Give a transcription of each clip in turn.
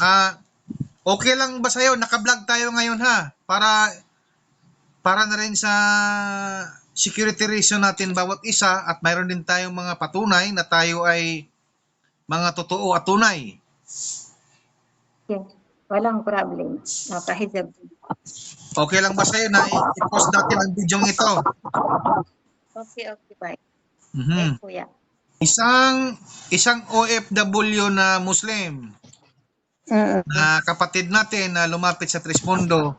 Ah, okay lang ba sa'yo? Naka-vlog tayo ngayon ha. Para na rin sa security reason natin bawat isa at mayroon din tayong mga patunay na tayo ay mga totoo at tunay. Yes, walang problem. Nakahijab. Okay lang ba sa'yo na i-post natin ang video ito? Okay, bye. Mhm. Kuya. Isang OFW na Muslim na kapatid natin na lumapit sa Trismundo,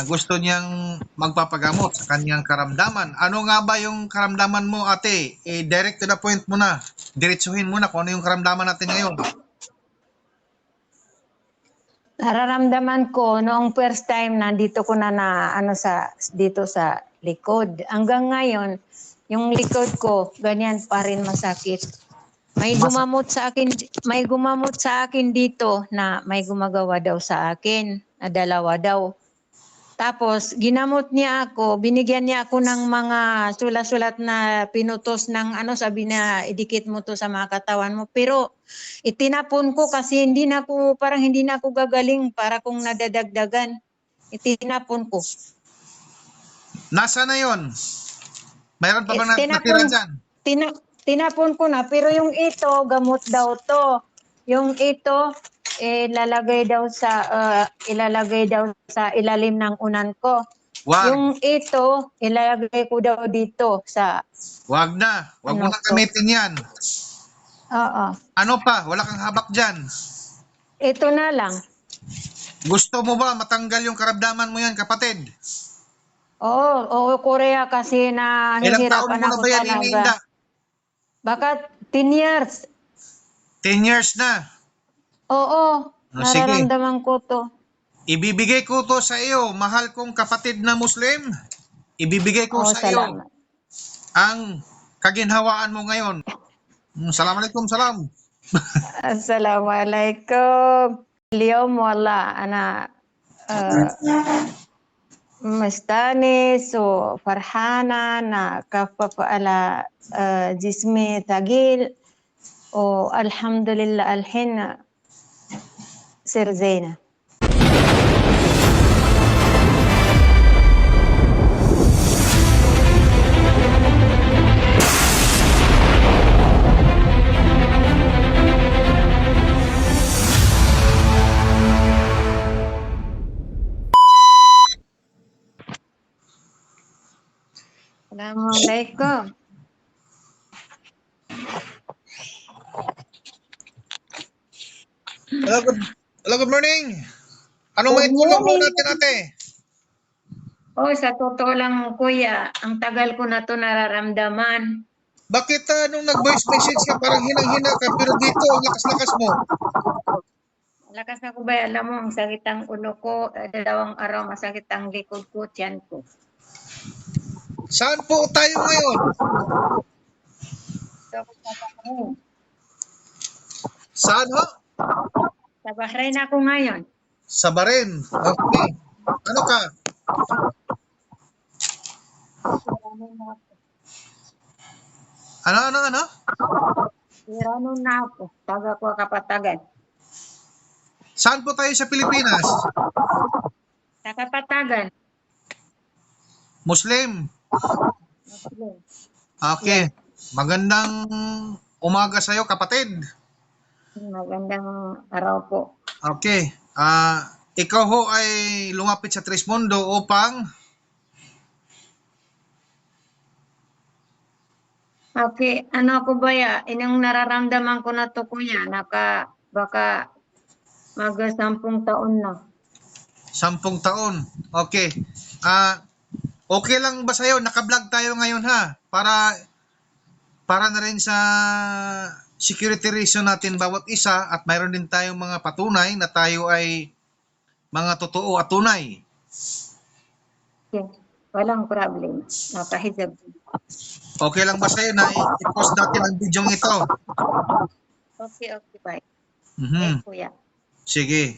gusto niyang magpapagamot sa kanyang karamdaman. Ano nga ba yung karamdaman mo, ate? Direct to the point mo na. Diretsuhin mo na kung ano yung karamdaman natin ngayon. Nararamdaman ko noong first time nandito ko na dito sa likod. Hanggang ngayon, yung likod ko ganyan pa rin masakit. May gumamot sa akin dito na may gumagawa daw sa akin na dalawa daw. Tapos ginamot niya ako, binigyan niya ako ng mga sulat-sulat na pinutos ng sabi na idikit mo to sa mga katawan mo. Pero itinapon ko kasi hindi na ako gagaling para kung nadadagdagan. Itinapon ko. Nasa na yon? Mayroon pa bang natira dyan? Tinapon ko na, pero yung ito, gamot daw to. Yung ito, ilalagay daw sa ilalim ng unan ko. Wag. Yung ito, ilalagay ko daw dito sa... Wag na. Wag mo nang gamitin yan. Oo. Ano pa? Wala kang habak dyan. Ito na lang. Gusto mo ba matanggal yung karamdaman mo yan, kapatid? Oo, Korea kasi Ilang taon nahihirapan mo na ako ba yan talaga. iniinda? Baka 10 years. 10 years na. Oo, Sige. nararamdaman ko to. Ibibigay ko to sa iyo, mahal kong kapatid na Muslim. Ibibigay ko sa iyo Salamat. ang kaginhawaan mo ngayon. Assalamualaikum, salam. Assalamualaikum. اليوم والله أنا مستانس وفرحانة أنا خفف على جسمي ثقيل والحمد لله الحين صير زينة. Assalamualaikum. Hello, good morning. Anong may tulong mo natin, ate? Sa totoo lang, kuya, ang tagal ko na to nararamdaman. Bakit nung nag-voice message ka, parang hinang-hina ka, pero dito, ang lakas-lakas mo? Lakas na ko ba? Alam mo, ang sakit ang ulo ko, 2 araw masakit ang likod ko, tiyan ko. Saan po tayo ngayon? Saan ho? Sa Bahrain ako ngayon. Sa Bahrain. Okay. Ano ka? Ano? Irano na ako. Taga ko Kapatagan. Saan po tayo sa Pilipinas? Sa Kapatagan. Muslim. Okay. Magandang umaga sa'yo, kapatid. Magandang araw po. Okay. Ikaw ho ay lumapit sa Trismundo upang... Okay, ano ko ba ya? Inang nararamdaman ko na to, kuya, baka mag 10 taon na. 10 taon. Okay. Okay lang ba sa'yo? Naka-vlog tayo ngayon ha. Para na rin sa security reason natin bawat isa at mayroon din tayong mga patunay na tayo ay mga totoo at tunay. Okay, walang problem. Nakahijab. Okay lang ba sa'yo na i-post natin ang video ito? Okay, bye. Mhm. Kuya. Sige.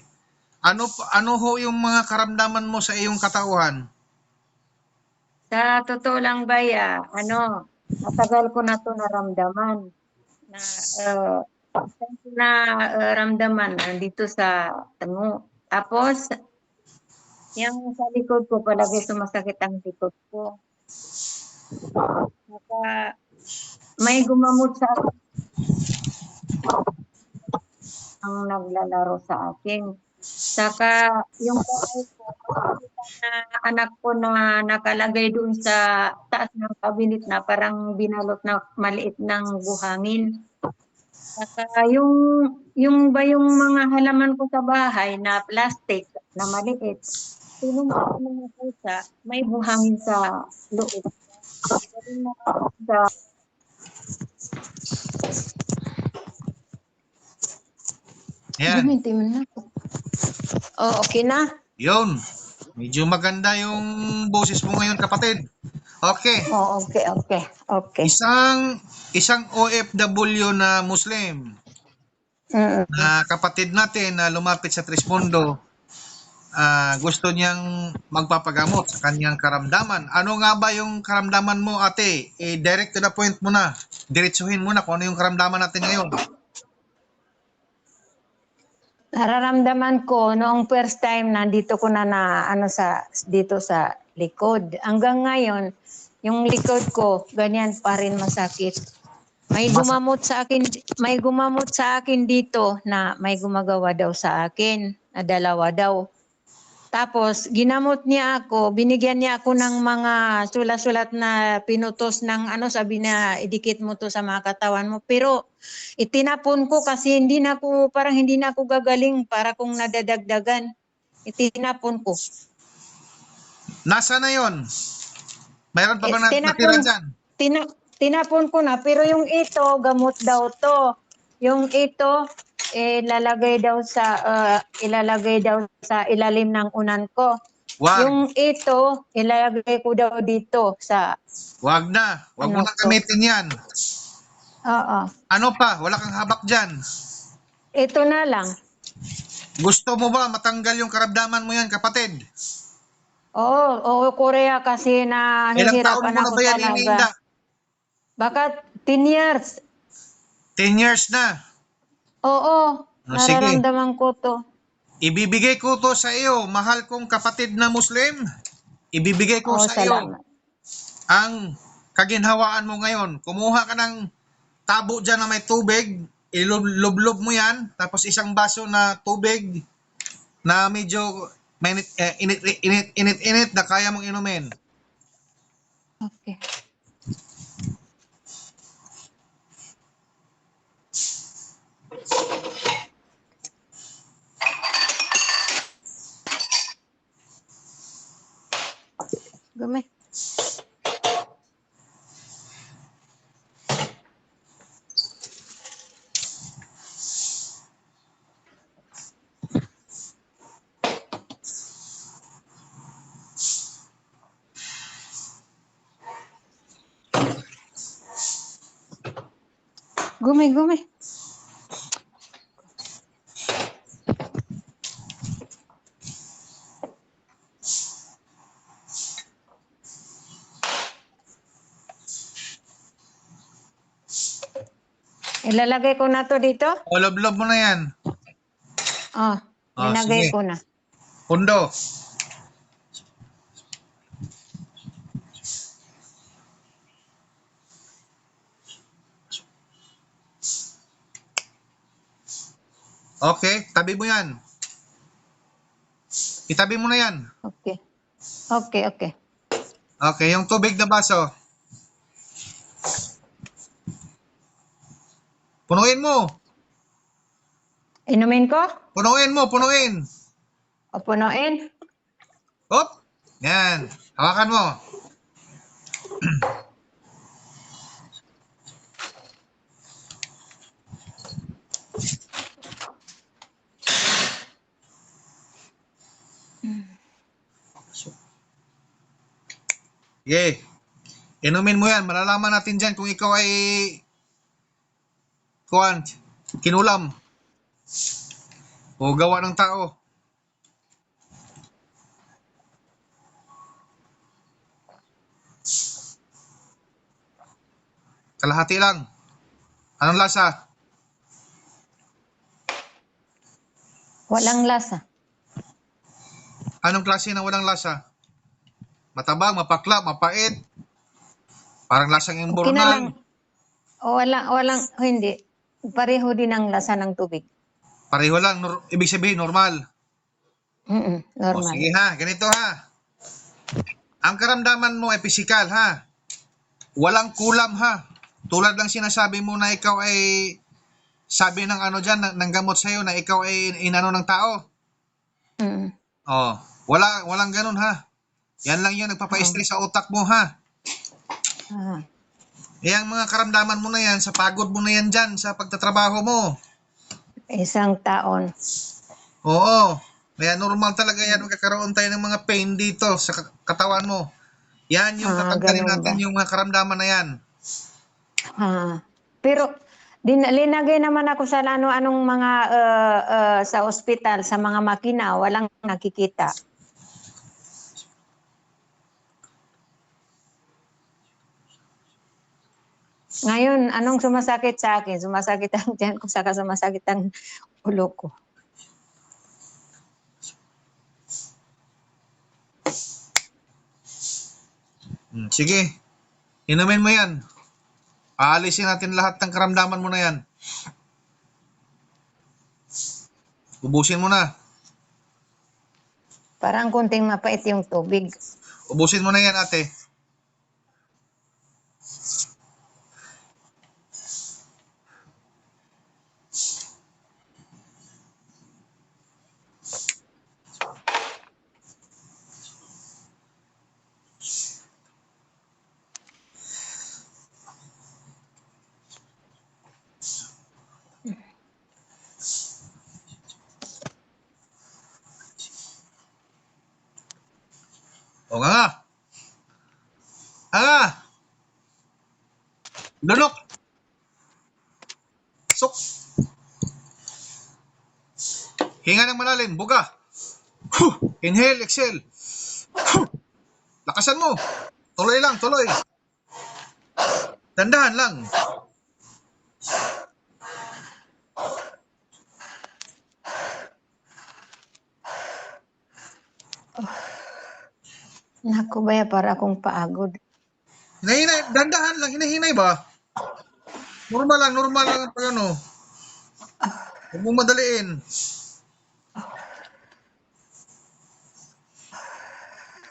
Ano ho yung mga karamdaman mo sa iyong katauhan? Sa totoo lang ba matagal ko na to naramdaman na na ramdaman dito sa tengo. Tapos, yung sa likod ko, palagi sumasakit ang likod ko. Saka, may gumamot sa akin ang naglalaro sa akin. Saka, yung kamay ko, nakita na anak ko na nakalagay doon sa taas ng kabinet na parang binalot na maliit ng buhangin. Saka yung ba yung mga halaman ko sa bahay na plastic na maliit, tinumpak ko ng pusa, may buhangin sa loob. Sabi na sa Ayan. Gamitin mo na. Oh, okay na. Yun. Medyo maganda yung boses mo ngayon, kapatid. Okay. Oh, okay, okay, okay. Isang OFW na Muslim Mm. na kapatid natin na lumapit sa Trispondo, gusto niyang magpapagamot sa kanyang karamdaman. Ano nga ba yung karamdaman mo, ate? Direct to the point mo na. Diretsuhin mo na kung ano yung karamdaman natin ngayon. Nararamdaman ko noong first time nandito ko na ano sa dito sa likod. Hanggang ngayon, yung likod ko ganyan pa rin masakit. May gumamot sa akin dito na may gumagawa daw sa akin, na dalawa daw. Tapos ginamot niya ako, binigyan niya ako ng mga sulat-sulat na pinutos ng ano, sabi na idikit mo to sa mga katawan mo. Pero itinapon ko kasi parang hindi na ako gagaling para kung nadadagdagan. Itinapon ko. Nasa na yon? Mayroon pa bang natira Tinapon, dyan? tinapon ko na, pero yung ito, gamot daw to. Yung ito, ilalagay daw sa ilalim ng unan ko. Wag. Yung ito, ilalagay ko daw dito sa Wag na. Wag mo ano nang ko. gamitin yan. Oo. Ano pa? Wala kang habak dyan. Ito na lang. Gusto mo ba matanggal yung karamdaman mo yan, kapatid? Oo, Korea kasi Ilang taon nahihirapan mo na ako ba yan talaga. iniinda? Baka 10 years. 10 years na. Oo, Sige. nararamdaman ko to. Ibibigay ko to sa iyo, mahal kong kapatid na Muslim. Ibibigay ko Oo, sa iyo salamat. ang kaginhawaan mo ngayon. Kumuha ka ng tabo dyan na may tubig, ilublob mo yan, tapos isang baso na tubig na medyo init na kaya mong inumin. Okay. Gamay. Gumay. Ilalagay ko na to dito. O, lublob mo na yan. Oh, linagay Sige. ko na. Pundo. Okay, tabi mo yan. Itabi mo na yan. Okay. Okay. Okay, yung tubig na baso. Punuin mo. Inumin ko? Punuin. O punuin? Hop. Yan. Hawakan mo. Sige. Inumin mo yan. Malalaman natin dyan kung ikaw ay kinulam o gawa ng tao. Kalahati lang. Anong lasa? Walang lasa. Anong klase ng walang lasa? Matabang, mapakla, mapait. Parang lasang Okay na lang. imbornal. O walang, hindi. Pareho din ang lasa ng tubig. Pareho lang. Ibig sabihin, normal. O Normal. sige ha, ganito ha. Ang karamdaman mo ay pisikal ha. Walang kulam ha. Tulad lang sinasabi mo na ikaw ay sabi ng ano dyan, ng gamot sa'yo na ikaw ay inano ng tao. Mm. Oh, walang ganun ha. Yan lang yung nagpapa-stress sa utak mo ha. Ah. Yang mga karamdaman mo na yan, sa pagod mo na yan dyan, sa pagtatrabaho mo. Isang taon. Oo. Kaya normal talaga yan, magkakaroon tayo ng mga pain dito sa katawan mo. Yan yung tatanggalin Ganun natin ba? yung mga karamdaman na yan. Pero linagay naman ako sa anong mga sa ospital, sa mga makina, walang nakikita. Ngayon, anong sumasakit sa akin? Sumasakit ang tiyan ko, saka sumasakit ang ulo ko. Sige, inumin mo yan. Aalisin natin lahat ng karamdaman mo na yan. Ubusin mo na. Parang kunting mapait yung tubig. Ubusin mo na yan, ate. O nga. Nga. Lunok. Sok. Hinga ng malalim. Buga. Inhale, exhale. Lakasan mo. Tuloy lang, tuloy. Dandahan lang. Naku baya, para akong paagod. Hinahinay, dandahan lang. Hinahinay ba? Normal lang ang pag ano. Huwag mong madaliin.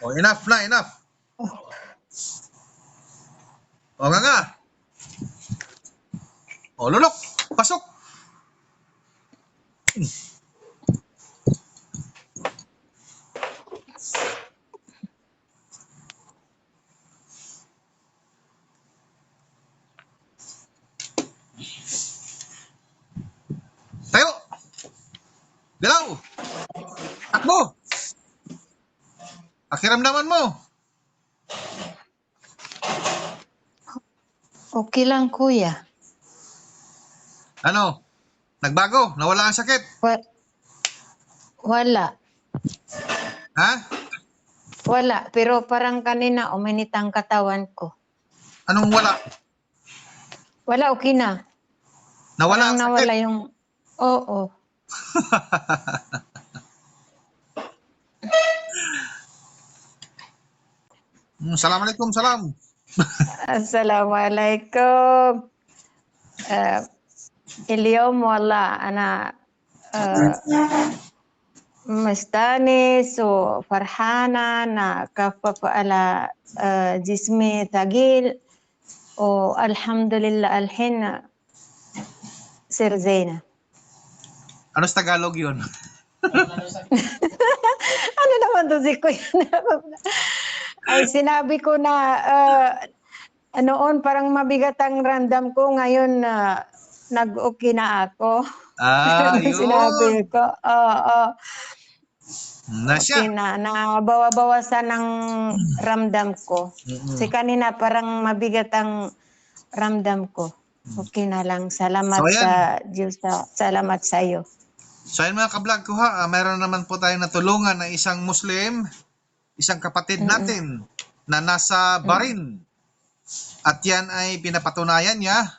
O, enough na, enough. O nga. O, lunok. Pasok. Tayo. Galaw. Takbo. Pakiramdaman mo. Okay lang, kuya. Ano? Nagbago? Nawala ang sakit? Wala. Ha? Wala. Pero parang kanina uminit ang katawan ko. Anong wala? Wala, okay na. Nawala Parang ang sakit? nawala yung... Oo. Assalamualaikum, salam. Assalamualaikum. اليوم والله أنا مستانس وفرحانة أنا خفف على جسمي ثقيل والحمد لله الحين صير زينة. Ano sa Tagalog yun? Ano naman to si Kuya? Ay sinabi ko na noon parang mabigat ang ramdam ko, ngayon nag-okay na ako. Yun. Sinabi ko, Nasya. okay na, nabawasan ng ramdam ko. Kasi kanina parang mabigat ang ramdam ko. Okay na lang. Salamat So, ayan. sa Diyos. Salamat sa iyo. So ayun mga kablog ko ha, mayroon naman po tayo natulungan na isang Muslim, isang kapatid natin na nasa Bahrain. At yan ay pinapatunayan niya.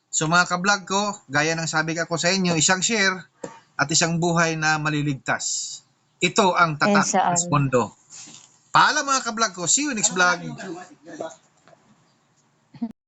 So mga kablog ko, gaya ng sabi ko sa inyo, isang share at isang buhay na maliligtas. Ito ang Tatak Inshallah. Respondo. Paalam mga ka-vlog ko. See you next vlog.